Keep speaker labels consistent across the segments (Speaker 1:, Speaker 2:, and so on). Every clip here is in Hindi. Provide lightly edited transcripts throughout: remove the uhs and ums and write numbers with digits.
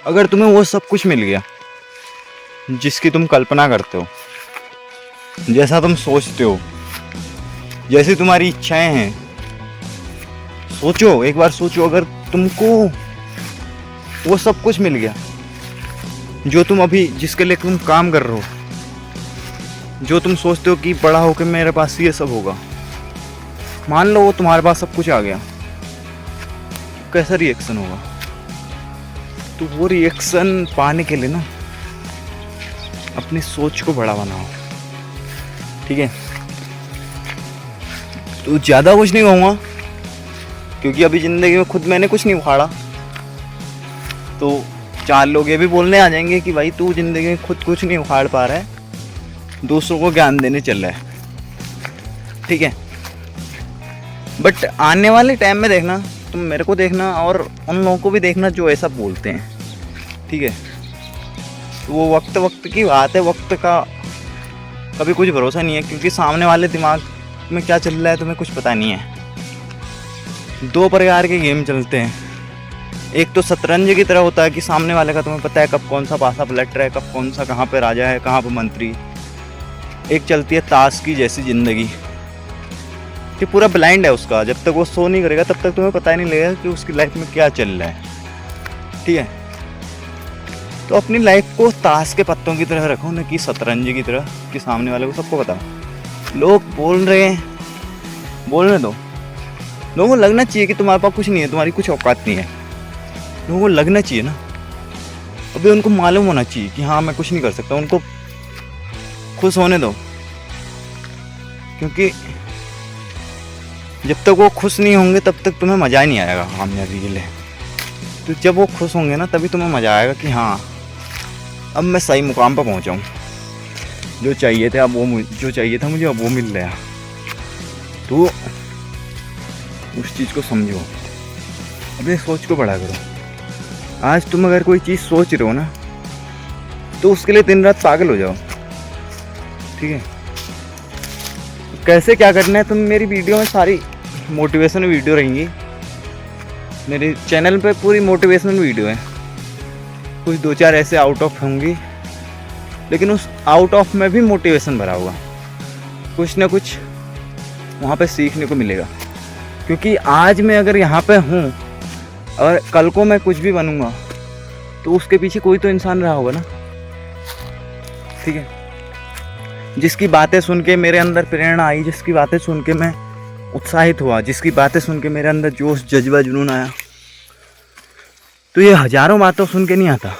Speaker 1: अगर तुम्हें वो सब कुछ मिल गया जिसकी तुम कल्पना करते हो, जैसा तुम सोचते हो, जैसी तुम्हारी इच्छाएं हैं, सोचो, एक बार सोचो, अगर तुमको वो सब कुछ मिल गया जो तुम अभी जिसके लिए तुम काम कर रहे हो, जो तुम सोचते हो कि बड़ा होकर मेरे पास ये सब होगा, मान लो वो तुम्हारे पास सब कुछ आ गया, कैसा रिएक्शन होगा? तो वो रिएक्शन पाने के लिए ना अपनी सोच को बड़ा बनाओ, ठीक है? तो ज़्यादा कुछ नहीं कहूँगा क्योंकि अभी ज़िंदगी में खुद मैंने कुछ नहीं उखाड़ा, तो 4 लोग ये भी बोलने आ जाएंगे कि भाई तू ज़िंदगी में खुद कुछ नहीं उखाड़ पा रहा है, दूसरों को ज्ञान देने चल रहा है, ठीक है? बट आने वाले टाइम में देखना, तुम मेरे को देखना और उन लोगों को भी देखना जो ऐसा बोलते हैं, ठीक है? तो वो वक्त की बात है, वक्त का कभी कुछ भरोसा नहीं है क्योंकि सामने वाले दिमाग में क्या चल रहा है तुम्हें कुछ पता नहीं है। 2 प्रकार के गेम चलते हैं, एक तो शतरंज की तरह होता है कि सामने वाले का तुम्हें पता है कब कौन सा पासा पलट रहा है, कब कौन सा कहाँ पे राजा है, कहाँ पे मंत्री। एक चलती है ताश की जैसी ज़िंदगी कि पूरा ब्लाइंड है उसका, जब तक वो शो नहीं करेगा तब तक तुम्हें पता ही नहीं लगेगा कि उसकी लाइफ में क्या चल रहा है, ठीक है? तो अपनी लाइफ को ताश के पत्तों की तरह रखो, न कि शतरंज की तरह कि सामने वाले को सबको पता। लोग बोल रहे हैं, बोलने दो, लोगों को लगना चाहिए कि तुम्हारे पास कुछ नहीं है, तुम्हारी कुछ औकात नहीं है, लोगों को लगना चाहिए ना। अभी उनको मालूम होना चाहिए कि हाँ मैं कुछ नहीं कर सकता, उनको खुश होने दो, क्योंकि जब तक वो खुश नहीं होंगे तब तक तुम्हें मज़ा ही नहीं आएगा कामयाबी के लिए। तो जब वो खुश होंगे ना तभी तुम्हें मज़ा आएगा कि हाँ अब मैं सही मुकाम पर पहुँचा हूँ, जो चाहिए थे अब वो, जो चाहिए था मुझे अब वो मिल रहा। तो उस चीज़ को समझो, अपनी सोच को बड़ा करो। आज तुम अगर कोई चीज़ सोच रहे हो ना तो उसके लिए दिन रात पागल हो जाओ, ठीक है? कैसे क्या करना है, तुम मेरी वीडियो में सारी मोटिवेशन वीडियो रहेंगी, मेरे चैनल पे पूरी मोटिवेशनल वीडियो है। कुछ 2-4 ऐसे आउट ऑफ होंगी, लेकिन उस आउट ऑफ में भी मोटिवेशन भरा होगा, कुछ ना कुछ वहाँ पे सीखने को मिलेगा। क्योंकि आज मैं अगर यहाँ पे हूँ और कल को मैं कुछ भी बनूँगा तो उसके पीछे कोई तो इंसान रहा होगा ना, ठीक है? जिसकी बातें सुन के मेरे अंदर प्रेरणा आई, जिसकी बातें सुन के मैं उत्साहित हुआ, जिसकी बातें सुन के मेरे अंदर जोश जज्बा जुनून आया। तो ये हज़ारों बातों सुन के नहीं आता,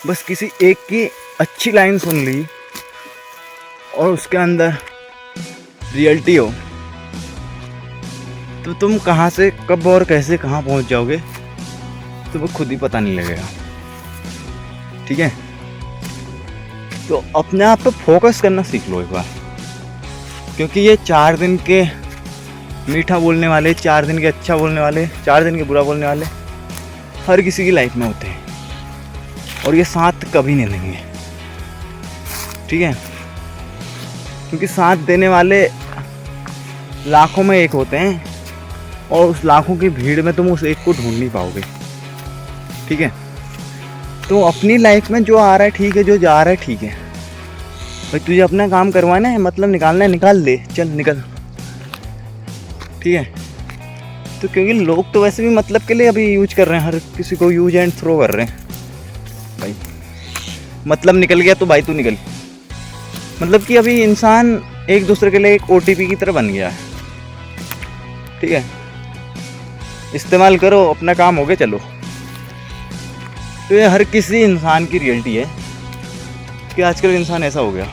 Speaker 1: बस किसी एक की अच्छी लाइन सुन ली और उसके अंदर रियलिटी हो तो तुम कहाँ से कब और कैसे कहाँ पहुँच जाओगे तो वो खुद ही पता नहीं लगेगा, ठीक है? तो अपने आप पे फोकस करना सीख लो एक बार, क्योंकि ये 4 दिन के मीठा बोलने वाले, 4 दिन के अच्छा बोलने वाले, 4 दिन के बुरा बोलने वाले हर किसी की लाइफ में होते हैं और ये साथ कभी नहीं देंगे, ठीक है? क्योंकि साथ देने वाले लाखों में एक होते हैं और उस लाखों की भीड़ में तुम उस एक को ढूंढ नहीं पाओगे, ठीक है? तो अपनी लाइफ में जो आ रहा है ठीक है, जो जा रहा है ठीक है भाई, तुझे अपना काम करवाना है, मतलब निकालना है, निकाल ले, चल निकल, ठीक है? तो क्योंकि लोग तो वैसे भी मतलब के लिए अभी यूज कर रहे हैं, हर किसी को यूज एंड थ्रो कर रहे हैं भाई। मतलब निकल गया तो भाई तू निकल, मतलब कि अभी इंसान एक दूसरे के लिए एक OTP की तरह बन गया है, ठीक है? इस्तेमाल करो, अपना काम हो गया, चलो। तो ये हर किसी इंसान की रियलिटी है कि आजकल इंसान ऐसा हो गया।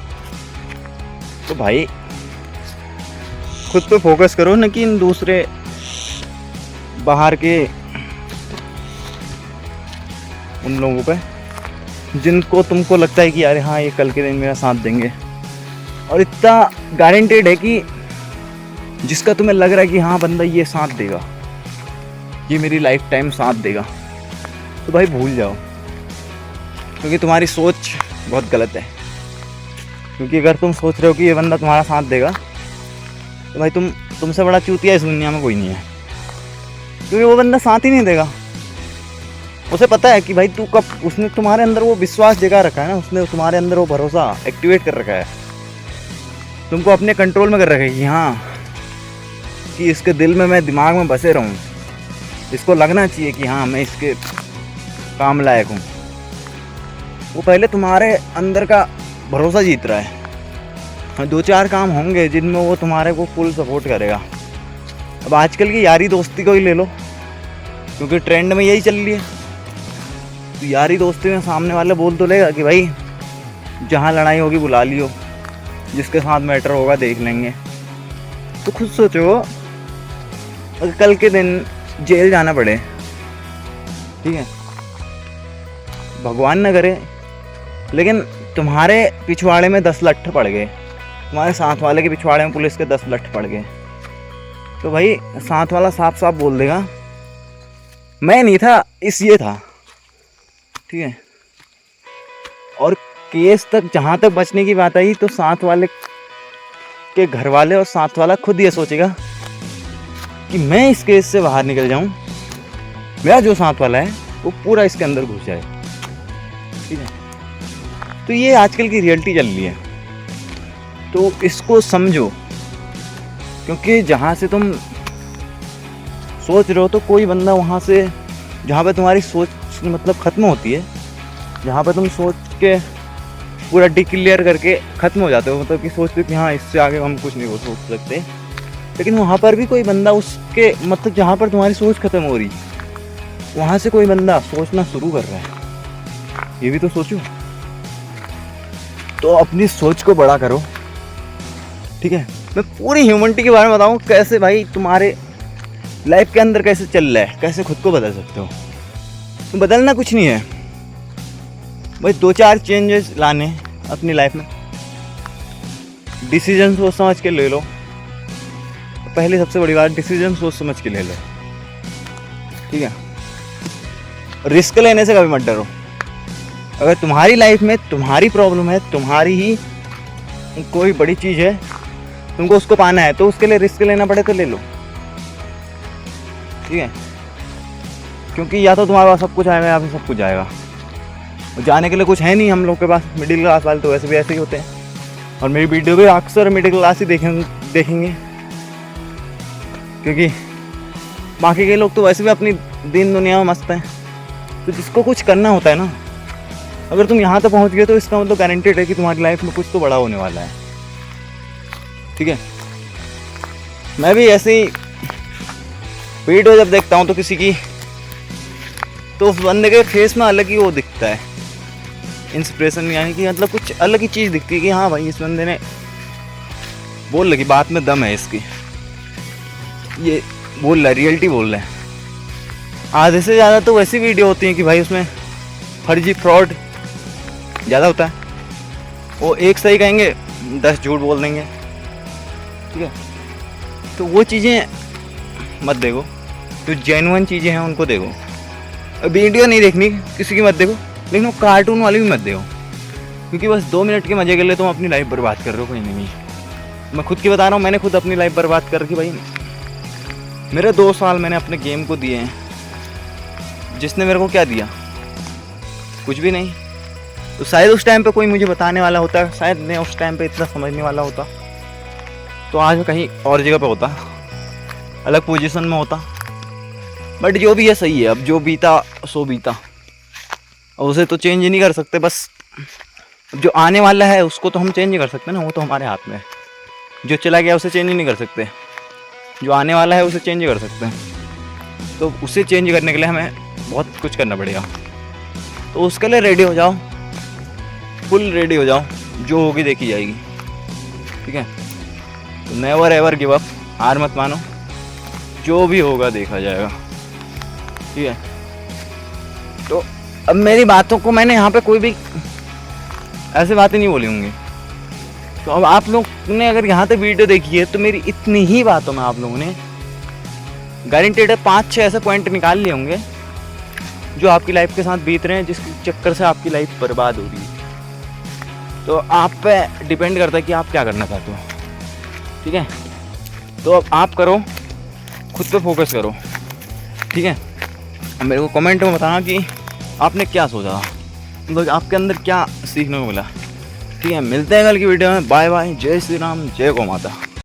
Speaker 1: तो भाई खुद पे फोकस करो, न कि इन दूसरे बाहर के उन लोगों पे जिनको तुमको लगता है कि यार हाँ ये कल के दिन मेरा साथ देंगे, और इतना गारंटेड है कि जिसका तुम्हें लग रहा है कि हाँ बंदा ये साथ देगा, ये मेरी लाइफ टाइम साथ देगा, तो भाई भूल जाओ, क्योंकि तुम्हारी सोच बहुत गलत है। क्योंकि अगर तुम सोच रहे हो कि ये बंदा तुम्हारा साथ देगा तो भाई तुमसे बड़ा चूतिया इस दुनिया में कोई नहीं है, क्योंकि वो बंदा साथ ही नहीं देगा। उसे पता है कि भाई तू कब, उसने तुम्हारे अंदर वो विश्वास जगा रखा है ना, उसने तुम्हारे अंदर वो भरोसा एक्टिवेट कर रखा है, तुमको अपने कंट्रोल में कर रखा है कि हाँ, कि इसके दिल में, मैं दिमाग में बसे रहूँ, इसको लगना चाहिए कि हाँ मैं इसके काम लायक हूँ। वो पहले तुम्हारे अंदर का भरोसा जीत रहा है। हाँ, 2-4 काम होंगे जिनमें वो तुम्हारे को फुल सपोर्ट करेगा। अब आजकल की यारी दोस्ती को ही ले लो, क्योंकि ट्रेंड में यही चल रही है। तो यारी दोस्ती में सामने वाले बोल तो लेगा कि भाई जहाँ लड़ाई होगी बुला लियो, जिसके साथ मैटर होगा देख लेंगे। तो खुद सोचो, अगर कल के दिन जेल जाना पड़े, ठीक है, भगवान न करे, लेकिन तुम्हारे पिछवाड़े में 10 लट्ठ पड़ गए, तुम्हारे साथ वाले के पिछवाड़े में पुलिस के 10 लट्ठ पड़ गए, तो भाई साथ वाला साफ साफ बोल देगा मैं नहीं था, इस ये था, ठीक है। और केस तक जहाँ तक बचने की बात आई, तो साथ वाले के घर वाले और साथ वाला खुद ये सोचेगा कि मैं इस केस से बाहर निकल जाऊं, मेरा जो साथ वाला है वो पूरा इसके अंदर घुस जाए, ठीक है। तो ये आजकल की रियलिटी चल रही है, तो इसको समझो, क्योंकि जहाँ से तुम सोच रहे हो तो कोई बंदा वहाँ से, जहाँ पे तुम्हारी सोच मतलब ख़त्म होती है, जहाँ पे तुम सोच के पूरा डिक्लेयर करके ख़त्म हो जाते हो, मतलब कि सोचते हो कि हाँ इससे आगे हम कुछ नहीं सोच सकते, लेकिन वहाँ पर भी कोई बंदा उसके मतलब जहाँ पर तुम्हारी सोच ख़त्म हो रही, वहाँ से कोई बंदा सोचना शुरू कर रहा है, ये भी तो सोचो। तो अपनी सोच को बड़ा करो, ठीक है। मैं पूरी ह्यूमनिटी के बारे में बताऊँ, कैसे भाई तुम्हारे लाइफ के अंदर कैसे चल रहा है, कैसे खुद को बदल सकते हो। तो बदलना कुछ नहीं है, भाई 2-4 चेंजेस लाने अपनी लाइफ में। डिसीजन सोच समझ के ले लो, पहले सबसे बड़ी बात डिसीजन सोच समझ के ले लो, ठीक है। रिस्क लेने से कभी मत डरो। अगर तुम्हारी लाइफ में तुम्हारी प्रॉब्लम है, तुम्हारी ही कोई बड़ी चीज़ है, तुमको उसको पाना है, तो उसके लिए रिस्क लेना पड़े तो ले लो, ठीक है। क्योंकि या तो तुम्हारे पास सब कुछ आएगा या फिर सब कुछ जाएगा, जाने के लिए कुछ है नहीं हम लोग के पास। मिडिल क्लास वाले तो वैसे भी ऐसे ही होते हैं, और मेरी वीडियो भी अक्सर मिडिल क्लास ही देखेंगे, क्योंकि बाकी के लोग तो वैसे भी अपनी दिन दुनिया में मस्त हैं। तो जिसको कुछ करना होता है ना, अगर तुम यहाँ तक पहुँच गए तो इसका मतलब गारंटेड है कि तुम्हारी लाइफ में कुछ तो बड़ा होने वाला है, ठीक है। मैं भी ऐसे ही वीडियो जब देखता हूँ तो किसी की, तो उस बंदे के फेस में अलग ही वो दिखता है, इंस्पिरेशन, यानी कि मतलब कुछ अलग ही चीज़ दिखती है कि हाँ भाई इस बंदे ने बोल लगी, बात में दम है इसकी, ये बोल रहा है, रियलिटी बोल रहा है। आधे से ज़्यादा तो वैसी वीडियो होती हैं कि भाई उसमें फर्जी फ्रॉड ज़्यादा होता है, वो एक सही कहेंगे 10 झूठ बोल देंगे, ठीक है। तो वो चीज़ें मत देखो, तो जेन्युइन चीज़ें हैं उनको देखो। वीडियो नहीं देखनी किसी की मत देखो, लेकिन वो कार्टून वाली भी मत देखो, क्योंकि बस 2 मिनट के मजे के लिए तुम अपनी लाइफ बर्बाद कर रहे हो, कोई नहीं। मैं खुद की बता रहा हूँ, मैंने खुद अपनी लाइफ बर्बाद कर रखी भाई। मेरे 2 साल मैंने अपने गेम को दिए हैं, जिसने मेरे को क्या दिया, कुछ भी नहीं। तो शायद उस टाइम पे कोई मुझे बताने वाला होता, शायद मैं उस टाइम पे इतना समझने वाला होता, तो आज मैं कहीं और जगह पे होता, अलग पोजीशन में होता। बट जो भी है सही है, अब जो बीता सो बीता, और उसे तो चेंज नहीं कर सकते। बस जो आने वाला है उसको तो हम चेंज कर सकते हैं ना, वो तो हमारे हाथ में है। जो चला गया उसे चेंज नहीं कर सकते, जो आने वाला है उसे चेंज कर सकते हैं। तो उसे चेंज करने के लिए हमें बहुत कुछ करना पड़ेगा, तो उसके लिए रेडी हो जाओ, फुल रेडी हो जाओ, जो होगी देखी जाएगी, ठीक है। तो नेवर एवर गिव अप, हार मत मानो, जो भी होगा देखा जाएगा, ठीक है। तो अब मेरी बातों को मैंने यहाँ पे कोई भी ऐसे बातें नहीं बोली होंगी, तो अब आप लोग ने अगर यहाँ तक वीडियो देखी है तो मेरी इतनी ही बातों में आप लोगों ने गारंटेड है 5-6 ऐसे पॉइंट निकाल लिए होंगे जो आपकी लाइफ के साथ बीत रहे हैं, जिसके चक्कर से आपकी लाइफ बर्बाद हो रही है। तो आप पे डिपेंड करता है कि आप क्या करना चाहते हो, ठीक है। तो अब आप करो, खुद पे फोकस करो, ठीक है। मेरे को कमेंट में बताना कि आपने क्या सोचा, मतलब आपके अंदर क्या सीखने को मिला। ठीक है, मिलते हैं कल की वीडियो में। बाय बाय, जय श्री राम, जय गौ माता।